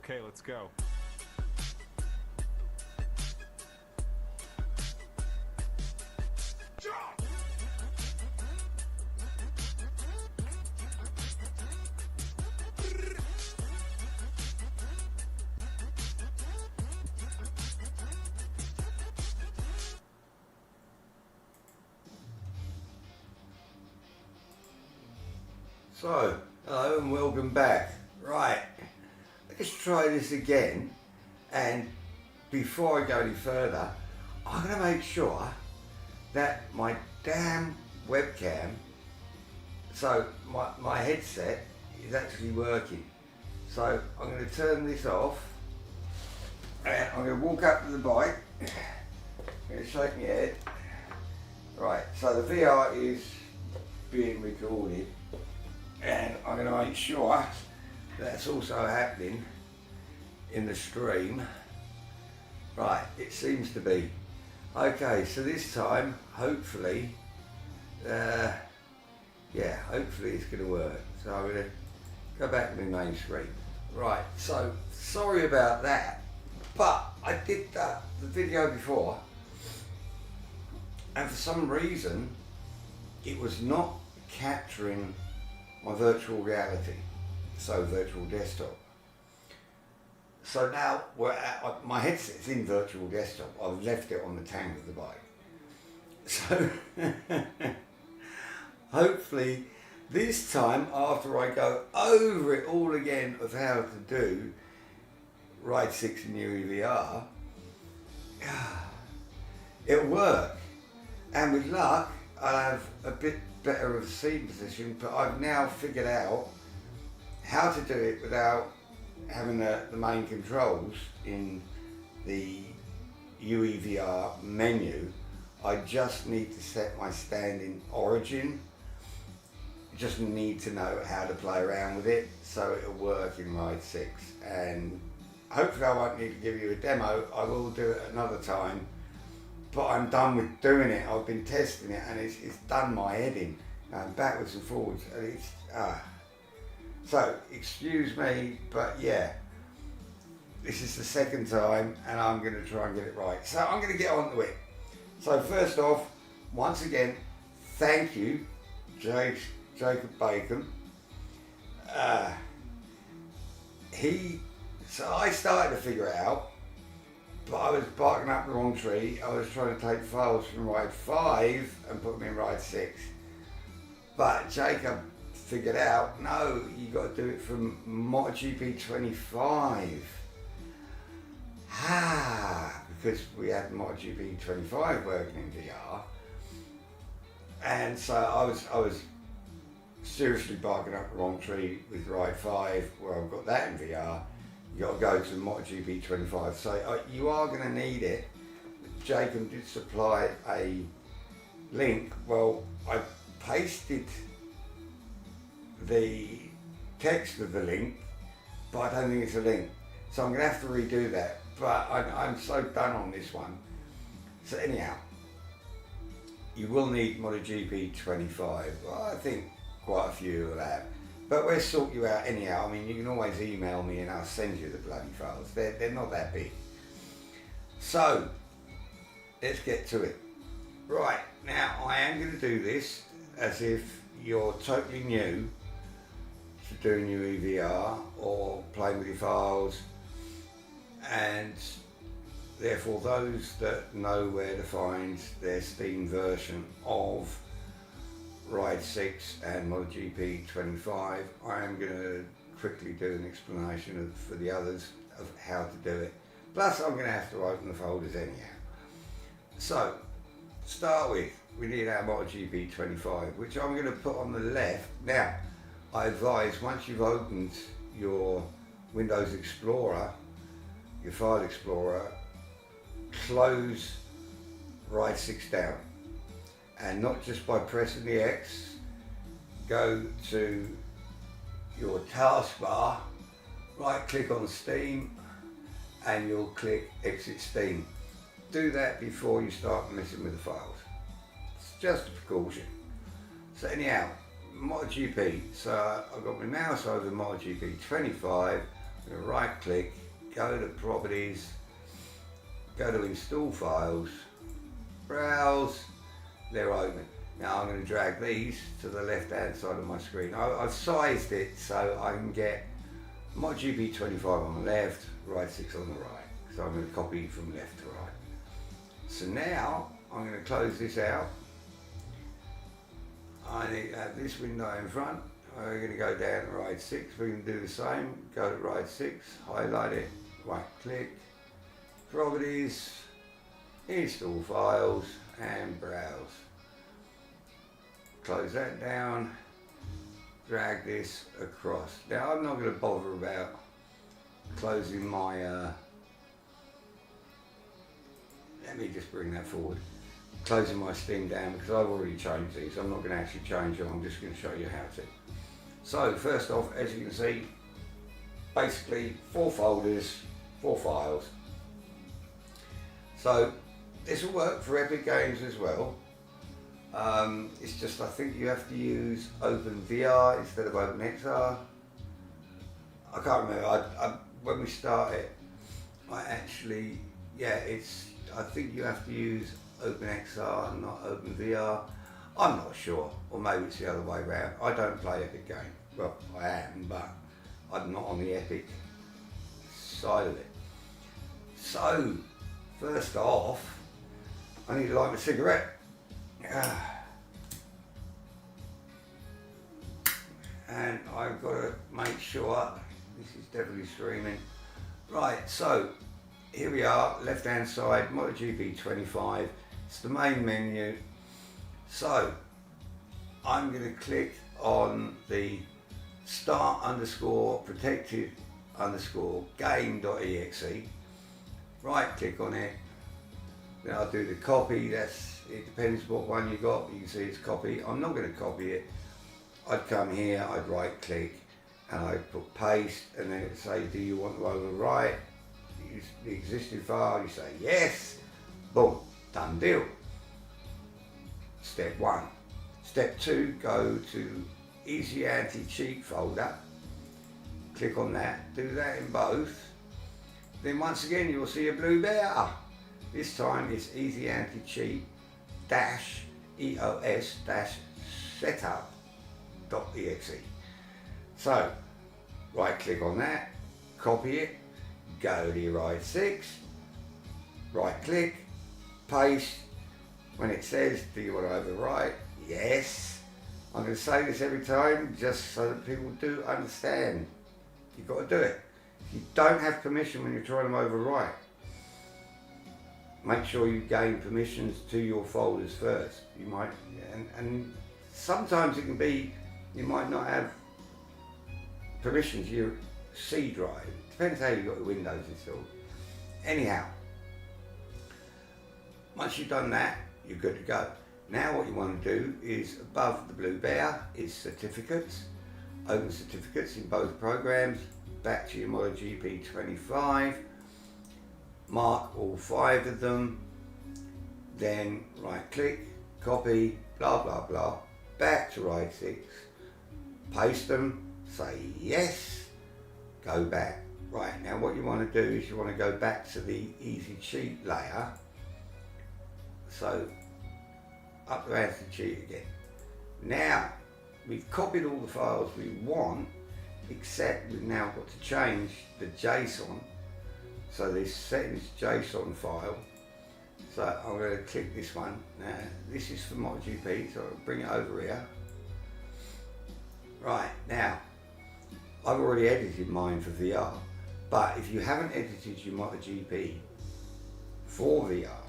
Okay, let's go. So, hello and welcome back. Right, let's try this again, and before I go any further, I'm going to make sure that my damn webcam, so my headset is actually working. So I'm going to turn this off, and I'm going to walk up to the bike, I'm going to shake my head. Right, so the VR is being recorded, and I'm going to make sure that's also happening in the stream. Right, it seems to be. Okay, so this time, hopefully, hopefully it's going to work. So I'm going to go back to my main screen. Right, so sorry about that, but I did the video before, and for some reason, it was not capturing my virtual reality, so virtual desktop. So now we're at, my headset's in virtual desktop. I've left it on the tank of the bike. So hopefully this time, after I go over it all again of how to do Ride 6 in UEVR, it'll work. And with luck, I'll have a bit better of a seating position, but I've now figured out how to do it without having the main controls in the UEVR menu. I just need to set my standing origin. I just need to know how to play around with it so it'll work in Ride 6. And hopefully I won't need to give you a demo. I will do it another time. But I'm done with doing it. I've been testing it, and it's done my head in, backwards and forwards. And it's so excuse me, but yeah, this is the second time, and I'm going to try and get it right. So I'm going to get onto it. So first off, once again, thank you, Jacob Bacon. So I started to figure it out. But I was barking up the wrong tree. I was trying to take files from Ride 5 and put them in Ride 6. But Jacob figured out, no, you got to do it from MotoGP 25. Because we had MotoGP 25 working in VR. And so I was seriously barking up the wrong tree with Ride 5, where I've got that in VR. You got to go to MotoGP 25. So you are going to need it. Jacob did supply a link. Well, I pasted the text of the link, but I don't think it's a link. So I'm going to have to redo that. But I'm so done on this one. So anyhow, you will need MotoGP 25. Well, I think quite a few will have. But we'll sort you out anyhow. I mean, you can always email me and I'll send you the bloody files. They're not that big. So, let's get to it. Right, now I am going to do this as if you're totally new to doing UEVR or playing with your files, and therefore those that know where to find their Steam version of Ride 6 and MotoGP 25, I am going to quickly do an explanation for the others of how to do it. Plus I'm going to have to open the folders anyhow. So, to start with, we need our MotoGP 25, which I'm going to put on the left. Now, I advise once you've opened your Windows Explorer, your File Explorer, close Ride 6 down. And not just by pressing the X, go to your taskbar, right click on Steam, and you'll click Exit Steam. Do that before you start messing with the files. It's just a precaution. So anyhow, MotoGP. So I've got my mouse over MotoGP 25. I'm going to right click, go to properties, go to install files, browse, they're open. Now I'm going to drag these to the left hand side of my screen. I've sized it so I can get MotoGP 25 on the left, Ride 6 on the right. So I'm going to copy from left to right. So now I'm going to close this out. I need to have this window in front. We're going to go down to Ride 6. We're going to do the same. Go to Ride 6, highlight it, right click, properties, install files, and browse. Close that down, drag this across. Now I'm not going to bother about closing my, let me just bring that forward, closing my Steam down because I've already changed these. I'm not going to actually change them, I'm just going to show you how to. So first off, as you can see, basically 4 folders, 4 files. So this will work for Epic games as well. It's just I think you have to use openvr instead of openxr. I can't remember. When we started, I actually, yeah, I think you have to use openxr and not openvr. I'm not sure, or maybe it's the other way around. I don't play Epic games. Well, I am, but I'm not on the Epic side of it. So, first off, I need to light my cigarette. And I've got to make sure this is definitely streaming. Right, so here we are, left hand side, MotoGP 25. It's the main menu. So I'm going to click on the start_protected_game.exe. Right click on it. Then I'll do the copy. It depends what one you got. You can see it's copy. I'm not going to copy it. I'd come here, I'd right click and I'd put paste, and then it'd say, do you want to overwrite the existing file? You say yes, boom, done deal. Step 1. Step 2, go to easy anti-cheat folder, click on that, do that in both. Then once again you'll see a blue bear. This time it's easy anti-cheat -EOS setup.exe. So right click on that, copy it, go to your Ride 6, right click, paste. When it says, do you want to overwrite? Yes. I'm going to say this every time just so that people do understand. You've got to do it. If you don't have permission when you're trying to overwrite, make sure you gain permissions to your folders first. You might, and sometimes it can be, you might not have permission to your C drive. Depends how you've got the Windows installed. Anyhow, once you've done that, you're good to go. Now what you want to do is, above the blue bear is certificates. Open certificates in both programs. Back to your MotoGP 25. Mark all 5 of them. Then right click, copy, blah blah blah. Back to Ride 6. Paste them. Say yes. Go back. Right, now what you want to do is you want to go back to the easy cheat layer. So up to anti-cheat again. Now we've copied all the files we want, except we've now got to change the JSON. So this settings.json file. So I'm going to click this one. Now this is for MotoGP, so I'll bring it over here. Right, now I've already edited mine for VR, but if you haven't edited your MotoGP for VR,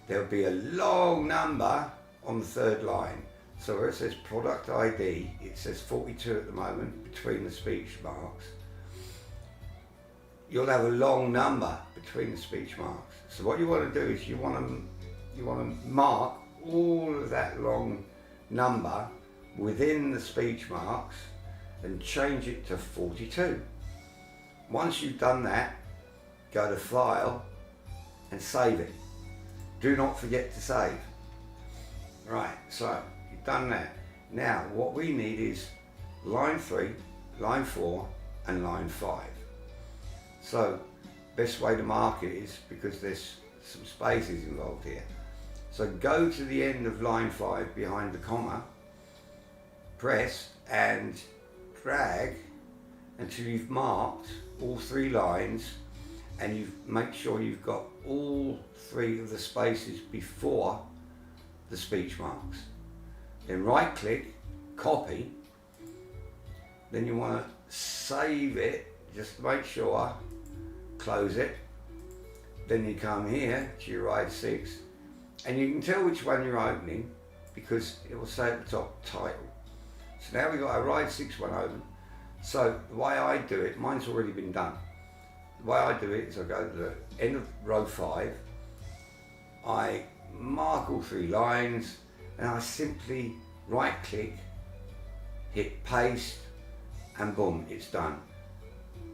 there'll be a long number on the 3rd line. So where it says product ID, it says 42 at the moment between the speech marks. You'll have a long number between the speech marks. So what you want to do is you want to mark all of that long number within the speech marks and change it to 42. Once you've done that, go to File and save it. Do not forget to save. Right, so you've done that. Now what we need is line 3, line 4 and line 5. So best way to mark it is, because there's some spaces involved here. So go to the end of line 5 behind the comma, press and drag until you've marked all 3 lines, and you make sure you've got all 3 of the spaces before the speech marks. Then right click, copy, then you want to save it, just to make sure, close it, then you come here to your RIDE 6, and you can tell which one you're opening because it will say at the top title. So now we've got our RIDE 6 one open. So the way I do it, mine's already been done. The way I do it is I go to the end of row 5, I mark all 3 lines, and I simply right click, hit paste, and boom, it's done.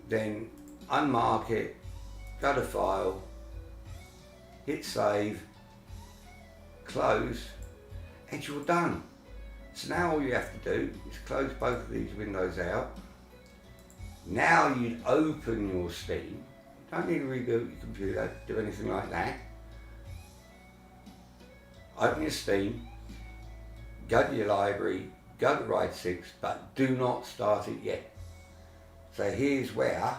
Then unmark it, go to file, hit save, close, and you're done. So now all you have to do is close both of these windows out. Now you'd open your Steam. Don't need to reboot your computer, do anything like that. Open your Steam, go to your library, go to RIDE 6, but do not start it yet. So here's where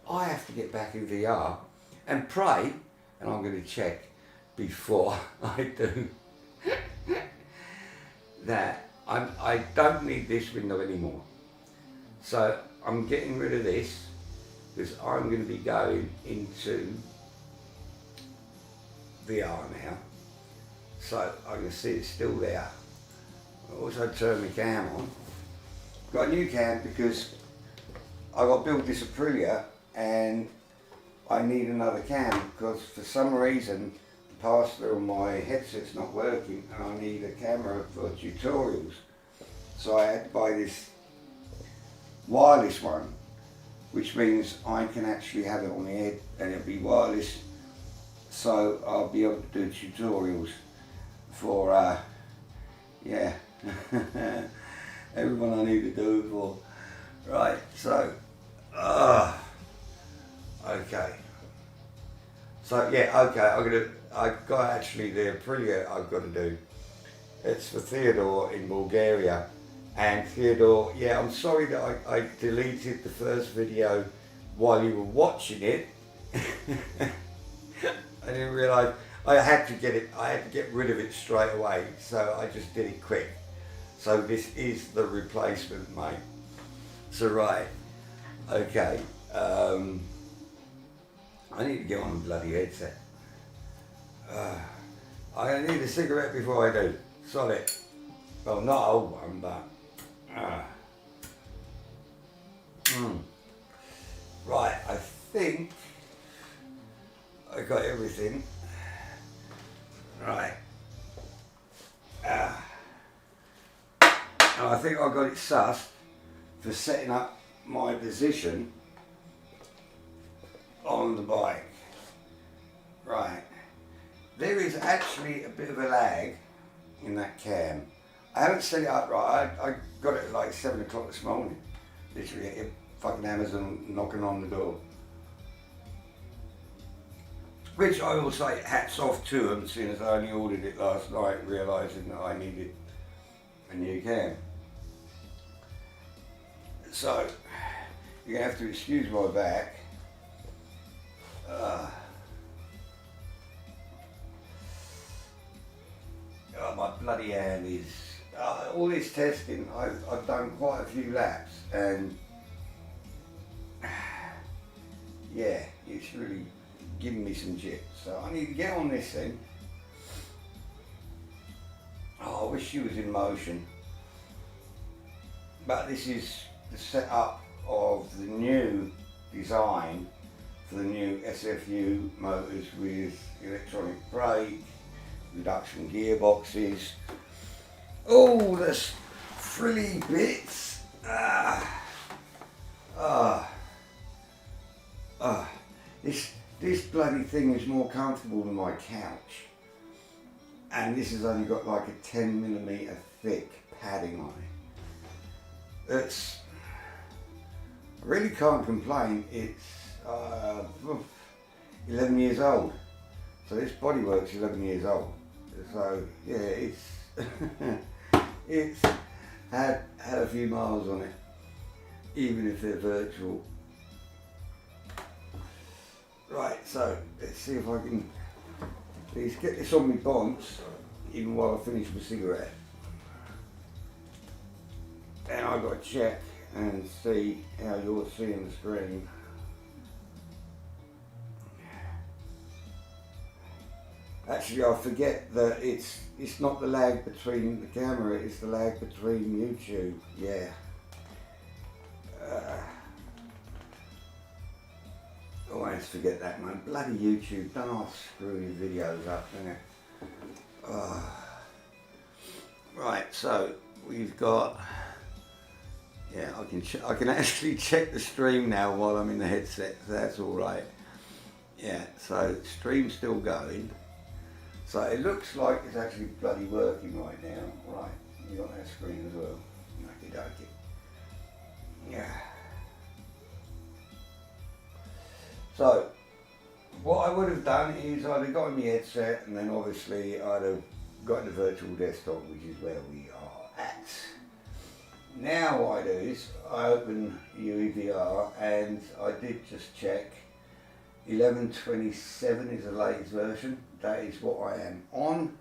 I have to get back in VR and pray, and I'm going to check before I do, that I don't need this window anymore. So I'm getting rid of this because I'm going to be going into VR now. So I can see it's still there. I also turn the cam on. Got a new cam because I got to build this Aprilia and I need another cam because for some reason the pass-through on my headset's not working and I need a camera for tutorials. So I had to buy this wireless one, which means I can actually have it on the head and it'll be wireless, so I'll be able to do tutorials for yeah, everyone I need to do it for. Right, so okay, so yeah, okay, I've got actually the Aprilia I've got to do. It's for Theodore in Bulgaria. And Theodore, yeah, I'm sorry that I deleted the first video while you were watching it. I didn't realise I had to get rid of it straight away, so I just did it quick. So this is the replacement, mate. So right, okay, I need to get on the bloody headset. I need a cigarette before I do. Solid. Well, not an old one, but right, I think I got everything. Right. And I think I got it sussed for setting up my position on the bike. Right. There is actually a bit of a lag in that cam. I haven't set it up right. I got it at like 7 o'clock this morning. Literally at fucking Amazon knocking on the door. Which I will say hats off to them, seeing as I only ordered it last night, realising that I needed a new cam. So, you're going to have to excuse my back. My bloody hand is... all this testing, I've done quite a few laps and yeah, it's really giving me some jip. So I need to get on this thing. Oh, I wish she was in motion. But this is the setup of the new design for the new SFU motors with electronic brake, reduction gearboxes, all this frilly bits. This bloody thing is more comfortable than my couch, and this has only got like a 10mm thick padding on it. I really can't complain. It's 11 years old. So this bodywork's 11 years old. So yeah, it's it's had a few miles on it, even if they're virtual. Right, so let's see if I can at least get this on my bonds, even while I finish my cigarette. And I've got to check and see how you're seeing the screen. Actually, I forget that it's not the lag between the camera, it's the lag between YouTube. Yeah. Always forget that, man. Bloody YouTube, don't I screw your videos up, innit? Right, so we've got. Yeah, I can actually check the stream now while I'm in the headset. So that's all right. Yeah, so stream's still going. So it looks like it's actually bloody working right now. Right, you got that screen as well. Okie dokie. Yeah. So what I would have done is I'd have got my headset, and then obviously I'd have got the virtual desktop, which is where we are at. Now what I do is I open UEVR, and I did just check 11.27 is the latest version. That is what I am on.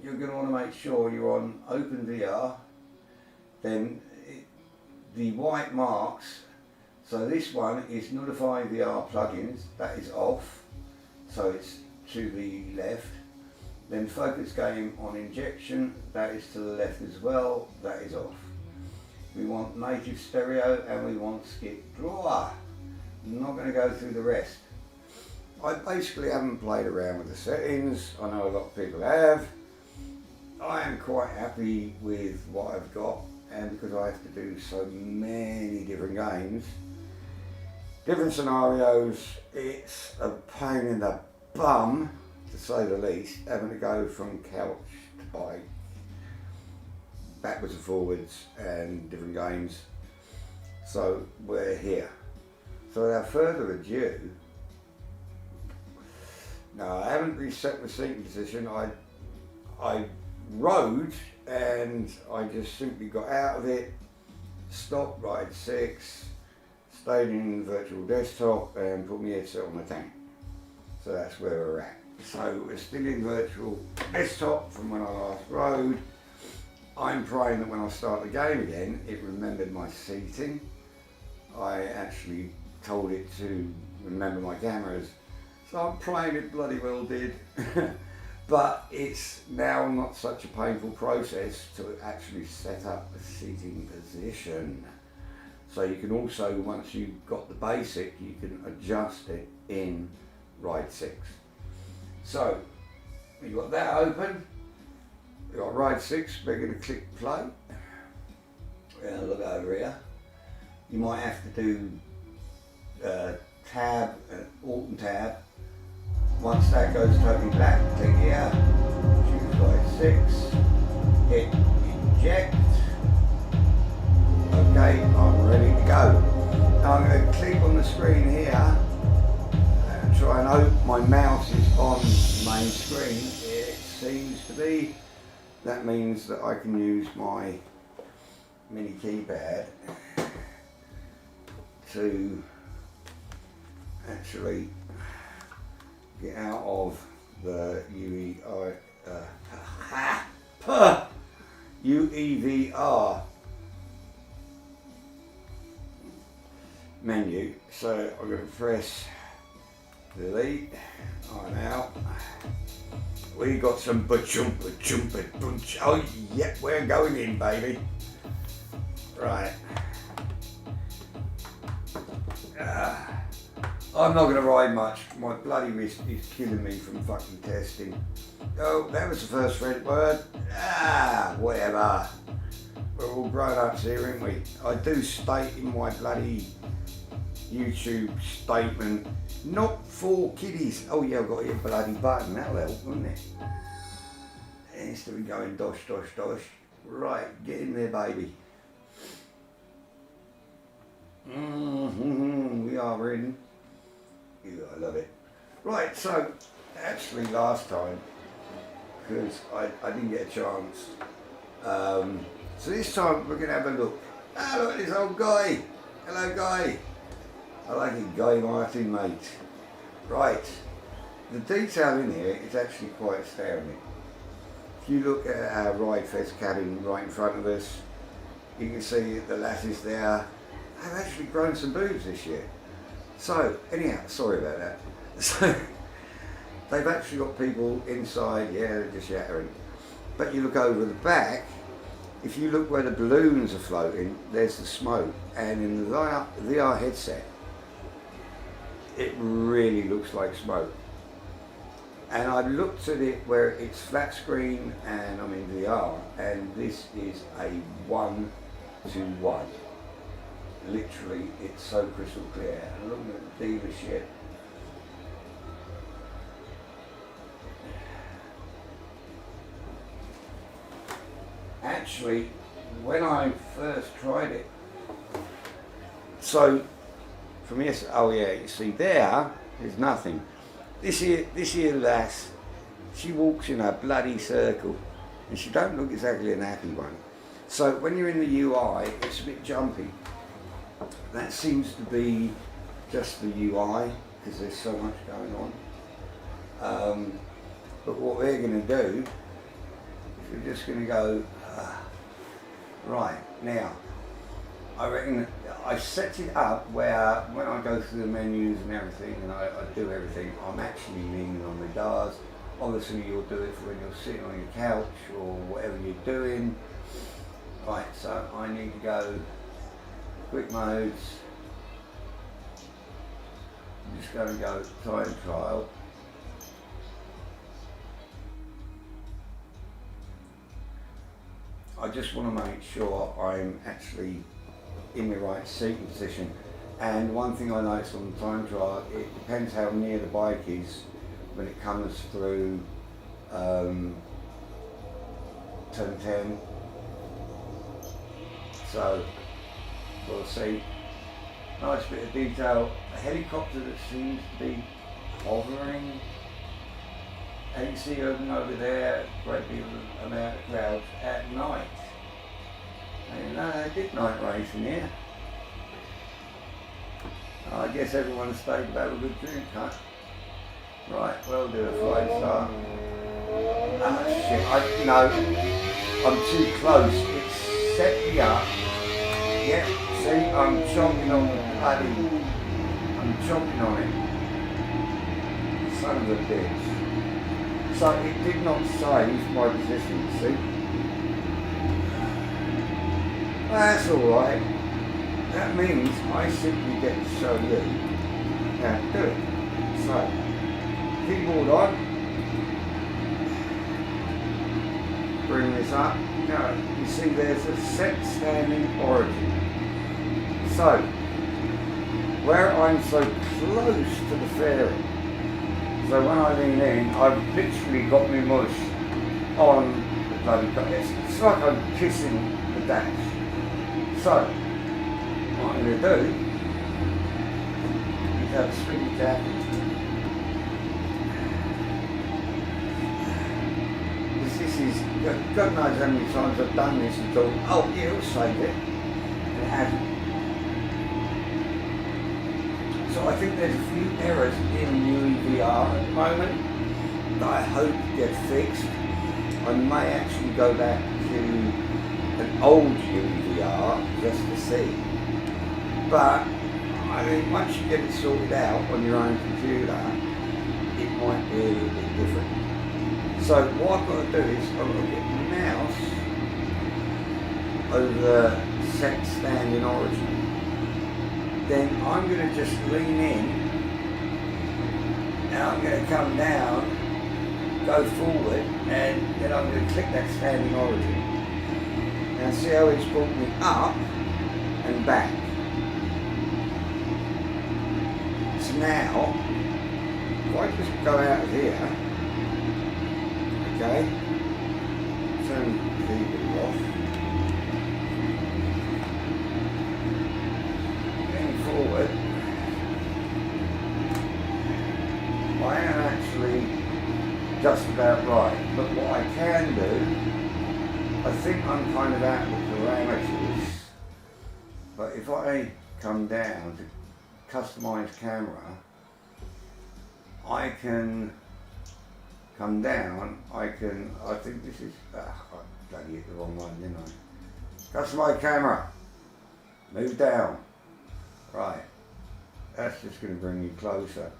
You're going to want to make sure you're on openvr. Then the white marks, so this one is notify VR plugins, that is off, so it's to the left. Then focus game on injection, that is to the left as well, that is off. We want native stereo and we want skip drawer. I'm not going to go through the rest. I basically haven't played around with the settings. I know a lot of people have. I am quite happy with what I've got, and because I have to do so many different games, different scenarios, it's a pain in the bum, to say the least, having to go from couch to bike, backwards and forwards, and different games. So we're here. So without further ado, no, I haven't reset the seating position. I rode, and I just simply got out of it, stopped ride 6, stayed in virtual desktop, and put my headset on the tank. So that's where we're at. So we're still in virtual desktop from when I last rode. I'm praying that when I start the game again, it remembered my seating. I actually told it to remember my cameras, so I'm praying it bloody well did. But it's now not such a painful process to actually set up the seating position. So you can also, once you've got the basic, you can adjust it in Ride 6. So you've got that open, you've got Ride 6, we're going to click play. We're going to look over here. You might have to do tab, alt and tab. Once that goes totally black, click here, choose Ride 6, hit inject. Okay, I'm ready to go. Now I'm going to click on the screen here and try and hope my mouse is on the main screen. It seems to be. That means that I can use my mini keypad to actually get out of the UEVR menu. So I'm going to press delete. I'm out. We got some ba-chumpa-chumpa-bunch. Oh yeah, we're going in, baby. Right. I'm not going to ride much. My bloody wrist is killing me from fucking testing. Oh, that was the first French word. Whatever. We're all grown-ups here, aren't we? I do state in my bloody YouTube statement, not for kiddies. Oh yeah, I've got your bloody button. That'll help, wouldn't it? Instead of going dosh, dosh, dosh. Right, get in there, baby. We are in. Yeah, I love it. Right, so actually last time, because I didn't get a chance, so this time we're going to have a look. Ah, look at this old guy. Hello, Guy. I like it, Guy Martin, mate. Right, the detail in here is actually quite astounding. If you look at our ride fest cabin right in front of us, you can see the lattice there. I've actually grown some boobs this year. So, anyhow, sorry about that. So, they've actually got people inside, yeah, they're just yattering. But you look over the back, if you look where the balloons are floating, there's the smoke. And in the VR headset, it really looks like smoke. And I looked at it where it's flat screen and I'm in VR, and this is a 1-to-1. Literally, it's so crystal clear. And look at the dealership. Actually, when I first tried it, so from here, oh yeah, you see there's nothing. This here lass, she walks in a bloody circle, and she don't look exactly an happy one. So when you're in the UI, it's a bit jumpy. That seems to be just the UI, because there's so much going on. But what we're going to do, is we're just going to go, right, now, I reckon I set it up where when I go through the menus and everything, and I do everything, I'm actually leaning on the doors. Obviously you'll do it for when you're sitting on your couch or whatever you're doing. Right, so I need to go quick modes. I'm just going to go time trial. I just want to make sure I'm actually in the right seating position. And one thing I noticed on the time trial, it depends how near the bike is when it comes through turn 10. So we'll see. Nice bit of detail. A helicopter that seems to be hovering. And you can see over there, great big amount of clouds at night. And I did night race in here. I guess everyone stayed to have a good drink, huh? Right, we'll do a flight start. Ah shit, no, I'm too close. It's set me up. Yep, see, I'm chomping on the bloody, I'm chomping on it. Son of a bitch. So it did not save my position, see? Well, that's alright. That means I simply get to show you how to do it. So, keyboard on. Bring this up. Now, you see there's a set standing origin. So, where I'm so close to the fairing, so when I lean in, I've literally got my mush on the bloody bike. It's like I'm kissing the dash. So, what I'm going to do is have a swing tap. This is, God knows how many times I've done this and thought, oh yeah, it'll save it. And it hasn't. So I think there's a few errors in UEVR at the moment that I hope get fixed. I may actually go back to an old UEVR just to see. But I mean, once you get it sorted out on your own computer, it might be a little bit different. So what I've got to do is I've got to get my mouse over set standing origin. Then I'm going to just lean in, and I'm going to come down, go forward, and then I'm going to click that standing origin. Now see how it's brought me up and back. So now, if I just go out of here, okay, turn the keyboard off. just about right. But what I can do, I think I'm kind of out of the parameters, but if I come down to customize camera, I can come down, I think this is, I bloody hit the wrong one, didn't I? Customize camera, move down, right, that's just going to bring you closer.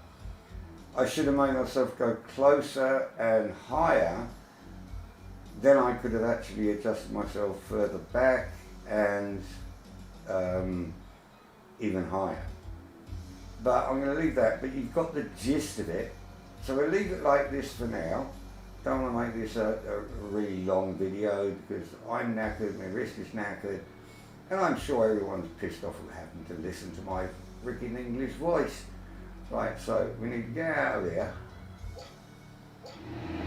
I should have made myself go closer and higher, then I could have actually adjusted myself further back and even higher. But I'm going to leave that, but you've got the gist of it. So we'll leave it like this for now. Don't want to make this a really long video because I'm knackered, my wrist is knackered, and I'm sure everyone's pissed off at having to listen to my freaking English voice. Right, so we need to get out of here,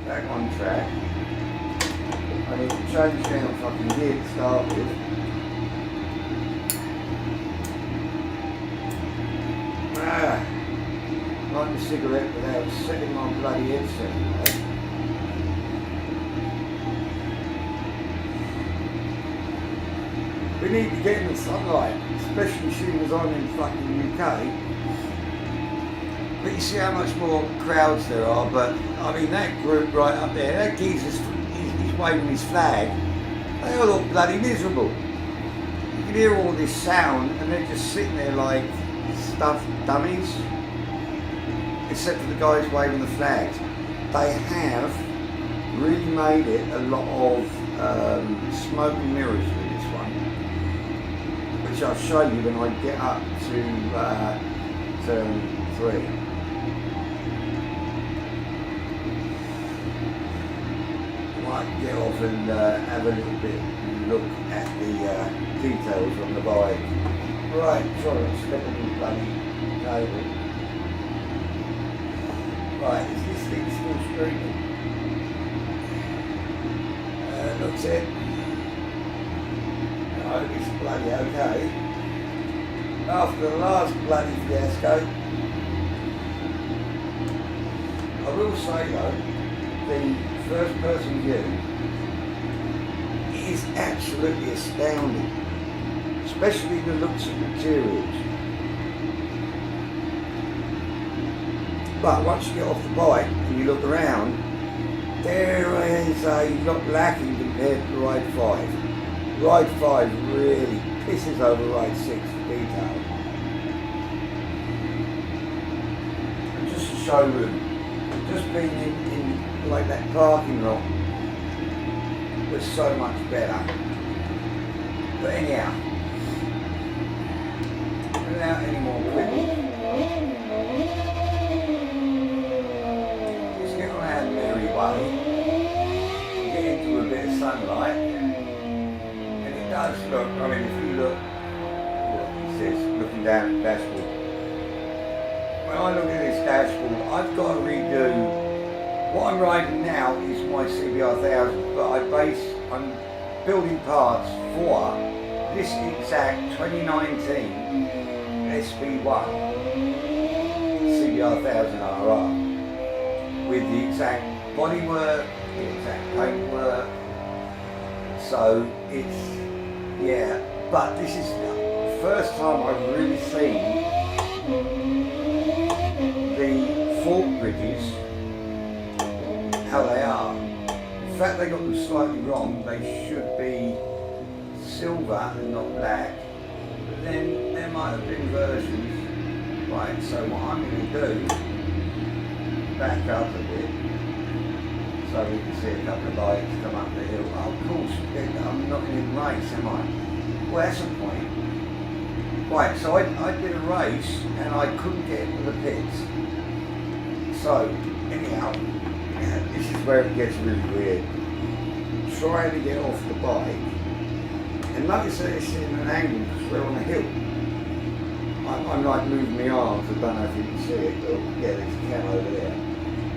back on track. I need to change down fucking gear to start with. Light a cigarette without setting my bloody headset away. We need to get in the sunlight, especially seeing as I'm in fucking UK. But you see how much more crowds there are, but I mean that group right up there, that geezer's he's waving his flag, they all look bloody miserable. You can hear all this sound and they're just sitting there like stuffed dummies, except for the guys waving the flags. They have really made it a lot of smoke and mirrors with this one, which I'll show you when I get up to turn 3. Might get off and have a little bit look at the details on the bike. Right, sorry, I'm stepping on the bloody cable. Right, is this thing still streaming? Looks it. I hope it's bloody okay. After the last bloody fiasco, I will say though, the first person view is absolutely astounding, especially the looks of materials. But once you get off the bike and you look around, there is a lot lacking compared to Ride 5. Ride 5 really pisses over Ride 6 for detail. And just to show them, just being in like that parking lot was so much better. But anyhow, without any more quibble, just get around Mary Way, get into a bit of sunlight, and it does look, I mean if you look, what he says, looking down at the dashboard, when I look at this dashboard, I've got to redo. What I'm riding now is my CBR 1000, but I'm building parts for this exact 2019 SB1 CBR 1000 RR with the exact bodywork, the exact paintwork. So it's, yeah, but this is the first time I've really seen the fork bridges how they are. In fact, they got them slightly wrong. They should be silver and not black. But then there might have been versions. Right, so what I'm going to do, back up a bit, so we can see a couple of lights come up the hill. Oh, of course, I'm not in a race, am I? Well, that's the point. Right, so I did a race and I couldn't get into the pits. So, anyhow, this is where it gets really weird. Trying to get off the bike, and notice that it's in an angle because we're on a hill. I'm like moving my arms, I don't know if you can see it, but yeah, there's a cat over there.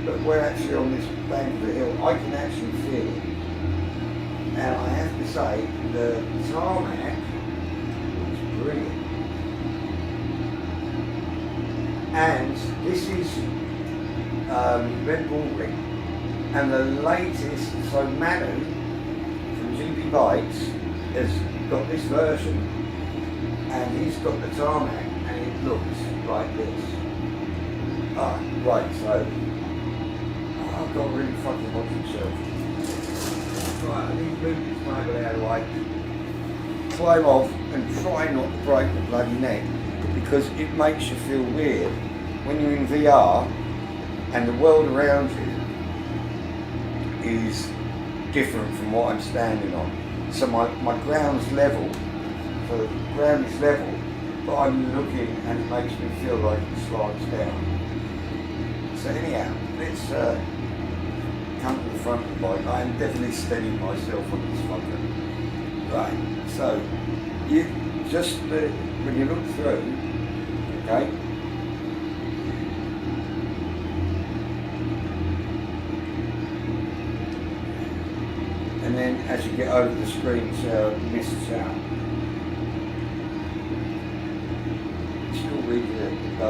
But we're actually on this bank of the hill, I can actually feel it. And I have to say, the tarmac looks brilliant. And this is Red Bull ring. And the latest, so Manu from GPbikes has got this version, and he's got the tarmac, and it looks like this. Ah, right, so I've got to really fucking watch myself. Right, I need to move this mobile out of the way, climb off, and try not to break the bloody neck, because it makes you feel weird when you're in VR and the world around you is different from what I'm standing on. So my ground's level, so the ground is level, but I'm looking and it makes me feel like it slides down. So anyhow, let's come to the front of the bike. I am definitely steadying myself on this fucker. Right, so you just, when you look through, okay, and then as you get over the screen, see how it mists out. Still reading it. I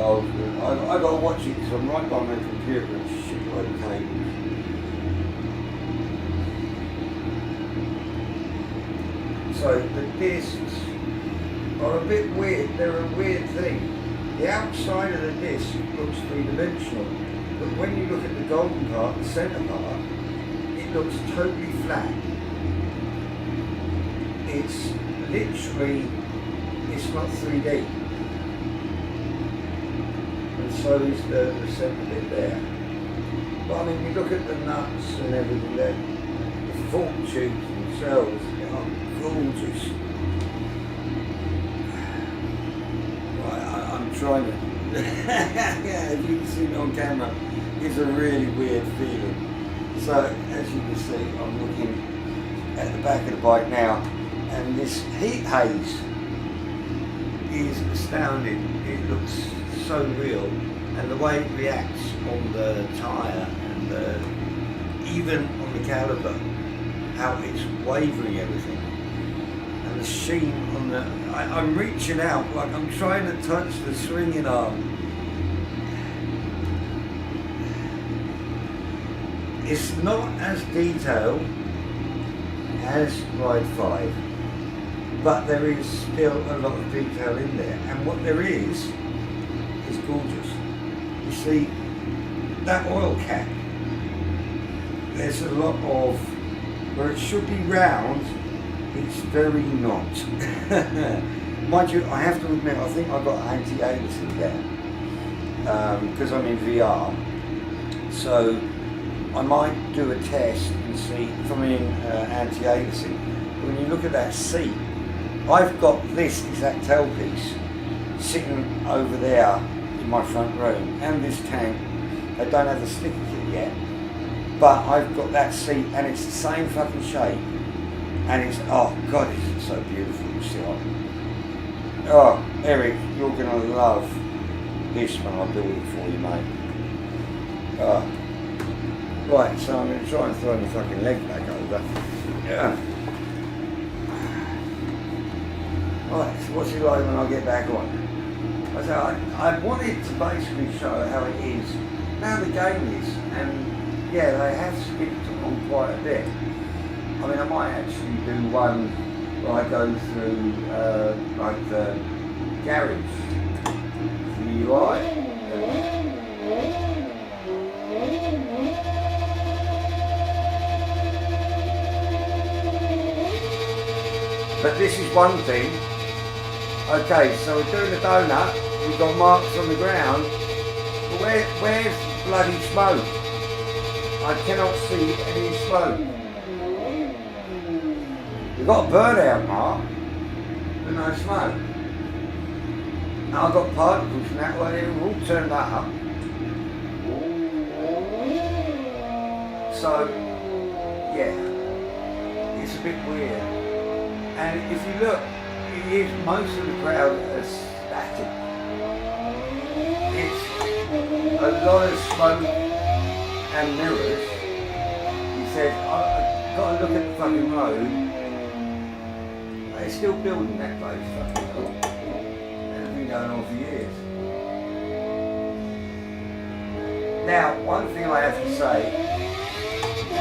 got to watch it because I'm right by my computer and shit like cables. So the discs are a bit weird. They're a weird thing. The outside of the disc looks three-dimensional, but when you look at the golden part, the centre part, it looks totally flat. It's literally, it's not 3D. And so is the centre bit there. But I mean, you look at the nuts and everything there, the fork tubes themselves, gorgeous. Right, I'm trying to, yeah, if you can see it on camera, it's a really weird feeling. So, as you can see, I'm looking at the back of the bike now, and this heat haze is astounding. It looks so real, and the way it reacts on the tyre and even on the caliper, how it's wavering everything. The sheen on the, I'm reaching out like I'm trying to touch the swinging arm. It's not as detailed as Ride 5, but there is still a lot of detail in there, and what there is gorgeous. You see that oil cap, there's a lot of, where it should be round, it's very not. Mind you, I have to admit, I think I've got anti-aliasing there because I'm in VR. So I might do a test and see if I'm in anti-aliasing. When you look at that seat, I've got this exact tailpiece sitting over there in my front room, and this tank. I don't have the stickers in yet, but I've got that seat and it's the same fucking shape. And it's, oh God, it's so beautiful to sit on. Oh, Eric, you're going to love this when I build it for you, mate. Right, so I'm going to try and throw my fucking leg back over. Yeah. Right, so what's it like when I get back on? I wanted to basically show how it is. Now the game is, and yeah, they have skipped on quite a bit. I mean, I might actually do one where I go through like the garage, the UI. But this is one thing. Okay, so we're doing a donut. We've got marks on the ground. But where's bloody smoke? I cannot see any smoke. We've got a burnout mark, but no smoke. Now I've got particles from that way, we've all turned that up. So, yeah, it's a bit weird. And if you look, it is, most of the crowd are static. It's a lot of smoke and mirrors. He said, I've got to look at the fucking road. They're still building that place, fucking hell. It's been going on for years. Now, one thing I have to say,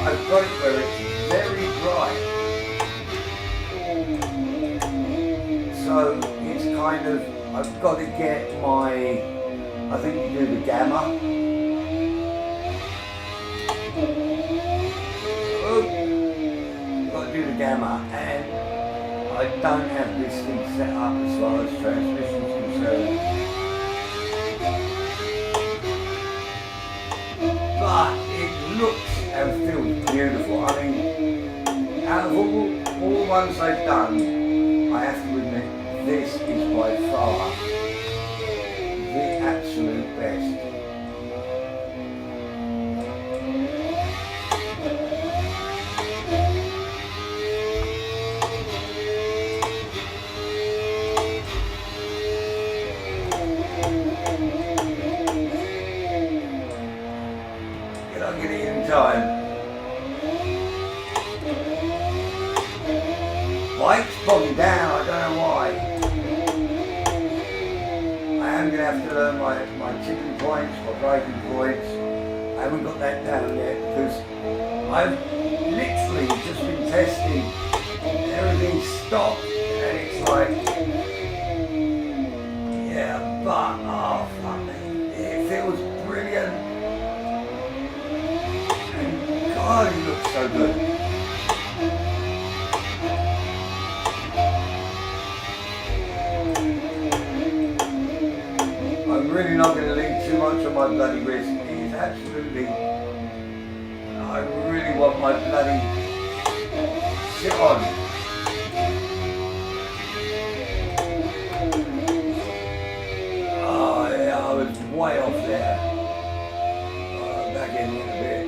I've got it where it's very bright. So it's kind of, I've got to get my, I think you do the gamma. Got to do the gamma, and I don't have this thing set up as far as transmission is concerned. But it looks and feels beautiful. I mean, out of all the ones they've done, I have to admit, this is by far the absolute best. Did I get it in time? Bike's bogging down, I don't know why. I am going to have to learn my tipping points, my braking points. I haven't got that down yet because I've literally just been testing. Everything's stopped and it's like, yeah, but, oh fuck me, it feels brilliant. And God, it looks so good. I'm really not going to lean too much on my bloody wrist. It is absolutely, I really want my bloody sit on. Oh yeah, I was way off there. Back in a little bit.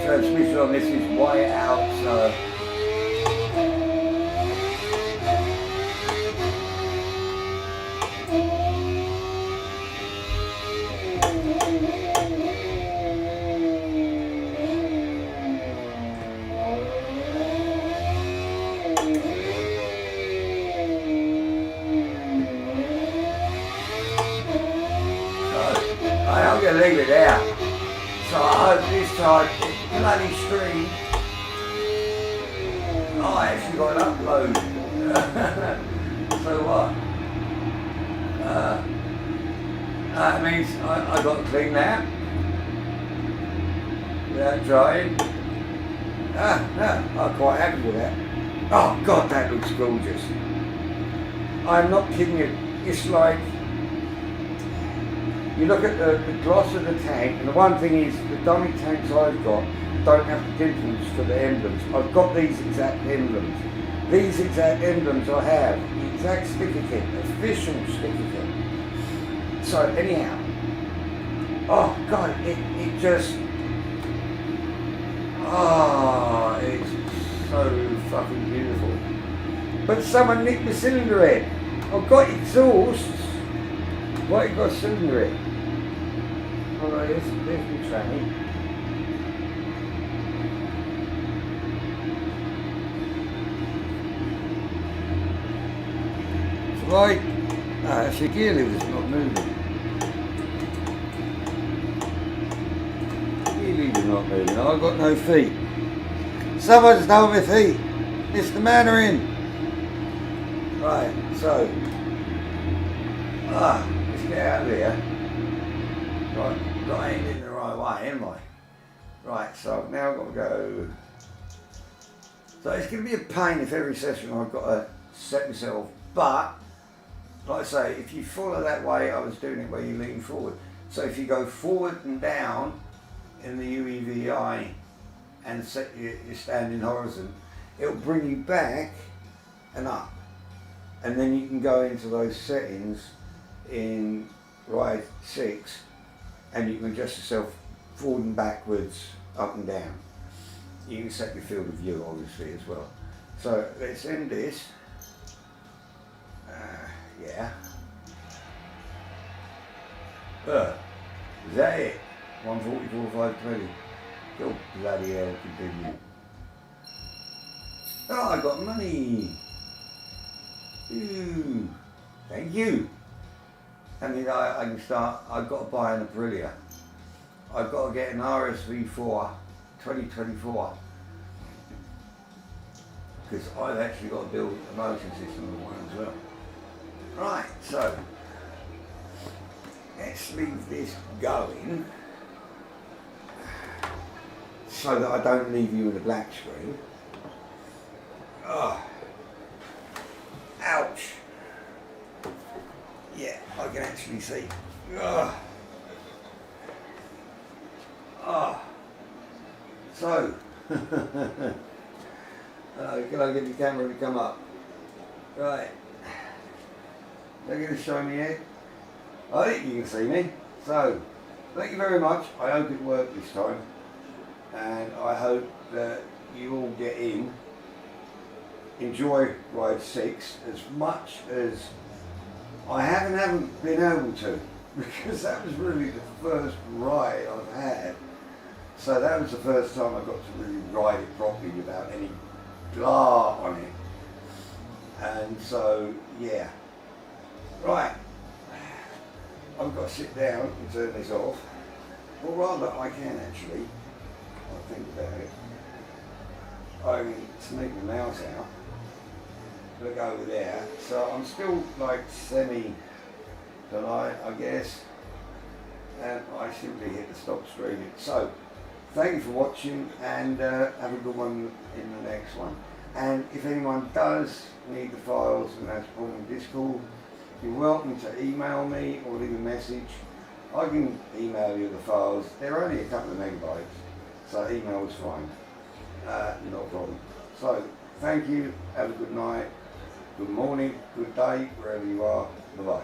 Transmission on this is way out, so I'm going to leave it there. So I hope this time it's bloody stream. Oh, I actually got an upload. So what? That means I got to clean that without drying. I'm quite happy with that. Oh God, that looks gorgeous. I'm not kidding you. It's like, you look at the gloss of the tank, and the one thing is, the dummy tanks I've got don't have the dimples for the emblems. I've got these exact emblems. These exact emblems I have, the exact sticker kit, official sticker kit. So anyhow, oh God, it just, oh, it's so fucking beautiful. But someone nicked the cylinder head. I've got exhausts. Why you got a cylinder head? Alright, there's the tranny. It's right. No, it's your gear lever's not moving. Gear lever's not moving. I've got no feet. Someone's done my feet. It's the Mandarin. Right, so. Let's get out of here. Right, got aimed in the right way, am I? Right, so now I've got to go. So it's going to be a pain if every session I've got to set myself, but like I say, if you follow that way, I was doing it where you lean forward. So if you go forward and down in the UEVR and set your standing horizon, it'll bring you back and up. And then you can go into those settings in Ride 6 and you can adjust yourself forward and backwards, up and down. You can set your field of view obviously as well. So let's end this. Yeah. Is that it? 144,520. Go bloody hell, continue. Oh, I got money. Ooh, thank you. and then I can start. I've got to buy an Aprilia. I've got to get an RSV4 2024 because I've actually got to build a motion system with one as well. Right, so let's leave this going so that I don't leave you with a black screen. Oh, ouch. Yeah, I can actually see. Oh. Oh. So, can I get the camera to come up? Right. They're going to show me here. I think you can see me. So, thank you very much. I hope it worked this time. And I hope that you all get in. Enjoy Ride 6 as much as I haven't been able to, because that was really the first ride I've had. So that was the first time I got to really ride it properly without any blah on it. And so, yeah. Right. I've got to sit down and turn this off. Or rather, I can actually. I'll think about it. I can sneak the mouse out. Look over there. So I'm still like semi tonight, I guess. And I simply hit the stop streaming. So, thank you for watching, and have a good one in the next one. And if anyone does need the files and has a problem with Discord, you're welcome to email me or leave a message. I can email you the files. They're only a couple of megabytes, so email is fine. Not a problem. So, thank you, have a good night, good morning, good day, wherever you are. Bye-bye.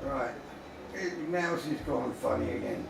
Right, now she's gone funny again.